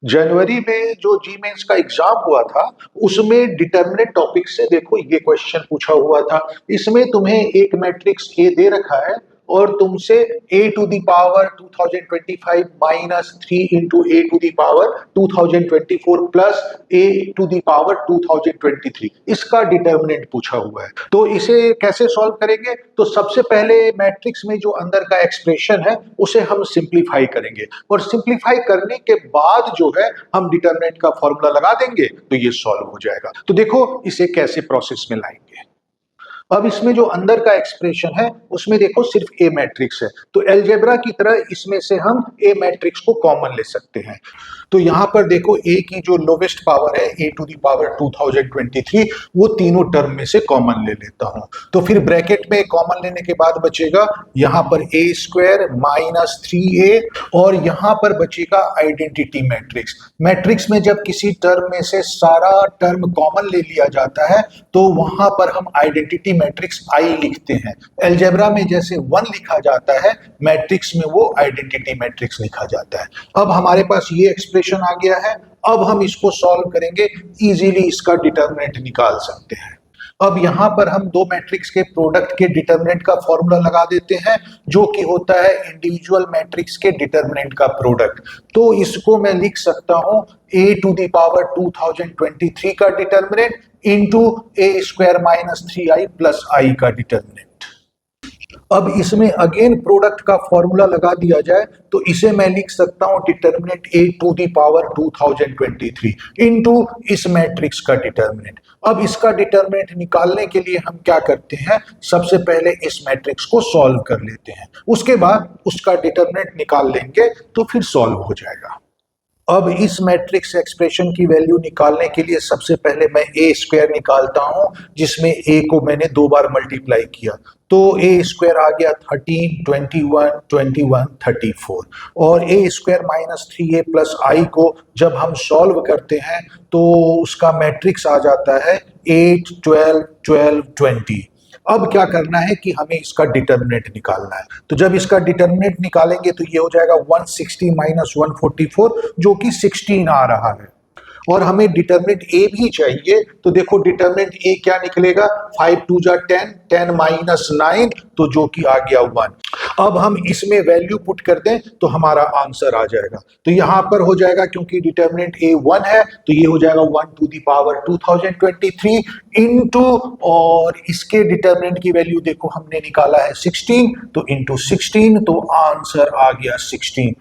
जनवरी में जो जी मेंस का एग्जाम हुआ था उसमें डिटर्मिनेंट टॉपिक से देखो ये क्वेश्चन पूछा हुआ था। इसमें तुम्हें एक मैट्रिक्स ए दे रखा है और तुमसे a to the power 2025 minus 3 into A to the power 2024 plus a to the power 2023 इसका डिटर्मिनेंट पूछा हुआ है। तो इसे कैसे सॉल्व करेंगे? तो सबसे पहले मैट्रिक्स में जो अंदर का एक्सप्रेशन है उसे हम सिंप्लीफाई करेंगे और सिंप्लीफाई करने के बाद जो है हम डिटर्मिनेंट का फॉर्मूला लगा देंगे तो ये सॉल्व हो जाएगा। तो देखो इसे कैसे प्रोसेस में लाएंगे। अब इसमें जो अंदर का एक्सप्रेशन है उसमें देखो सिर्फ ए मैट्रिक्स है, तो अलजेब्रा की तरह इसमें से हम ए मैट्रिक्स को कॉमन ले सकते हैं। तो यहां पर देखो ए की जो लोवेस्ट पावर है ए टू द पावर 2023 वो तीनों टर्म में से कॉमन ले लेता हूं। तो फिर ब्रैकेट में कॉमन लेने के बाद बचेगा यहां पर ए स्क्वायर माइनस 3a और यहां पर बचेगा आइडेंटिटी मैट्रिक्स। मैट्रिक्स में जब किसी टर्म में से सारा टर्म कॉमन ले लिया जाता है तो वहां पर हम आइडेंटिटी मैट्रिक्स आई लिखते हैं। अलजेब्रा में जैसे 1 लिखा जाता है मैट्रिक्स में वो आइडेंटिटी मैट्रिक्स लिखा जाता है। अब हमारे पास ये एक्सप्रेशन आ गया है, अब हम इसको सॉल्व करेंगे, इजीली इसका डिटर्मिनेंट निकाल सकते हैं। अब यहां पर हम दो मैट्रिक्स के प्रोडक्ट के डिटर्मिनेंट का फॉर्मूला लगा देते हैं जो कि होता है इंडिविजुअल मैट्रिक्स के डिटर्मिनेंट का प्रोडक्ट। तो इसको मैं लिख सकता हूं a टू द पावर 2023 का determinant into a square minus 3i plus i का डिटर्मिनेंट। अब इसमें अगेन प्रोडक्ट का फॉर्मूला लगा दिया जाए तो इसे मैं लिख सकता हूं determinant a to the power 2023 into इस मैट्रिक्स का डिटर्मिनेंट। अब इसका डिटर्मिनेंट निकालने के लिए हम क्या करते हैं, सबसे पहले इस मैट्रिक्स को सॉल्व कर लेते हैं, उसके बाद उसका डिटर्मिनेंट निकाल लेंगे तो फिर सॉल्व हो जाएगा। अब इस मैट्रिक्स एक्सप्रेशन की वैल्यू निकालने के लिए सबसे पहले मैं ए स्क्वायर निकालता हूं जिसमें ए को मैंने 2 बार मल्टीप्लाई किया तो ए स्क्वायर आ गया 13, 21, 21, 34 और ए स्क्वायर माइनस 3a प्लस आई को जब हम सॉल्व करते हैं तो उसका मैट्रिक्स आ जाता है 8, 12, 12, 20। अब क्या करना है कि हमें इसका डिटर्मिनेंट निकालना है। तो जब इसका डिटर्मिनेंट निकालेंगे तो ये हो जाएगा 160 माइनस 144 जो कि 16 आ रहा है और हमें डिटर्मिनेंट ए भी चाहिए। तो देखो डिटर्मिनेंट ए क्या निकलेगा, 5 2 जा 10, 10 माइनस 9 तो जो कि आ गया 1। अब हम इसमें वैल्यू पुट कर दें तो हमारा आंसर आ जाएगा। तो यहां पर हो जाएगा क्योंकि डिटर्मिनेंट ए 1 है तो ये हो जाएगा 1 टू द पावर 2023 इनटू और इसके डिटर्मिनेंट की वैल्यू देखो हमने निकाला है 16 तो इनटू 16 तो आंसर आ गया 16।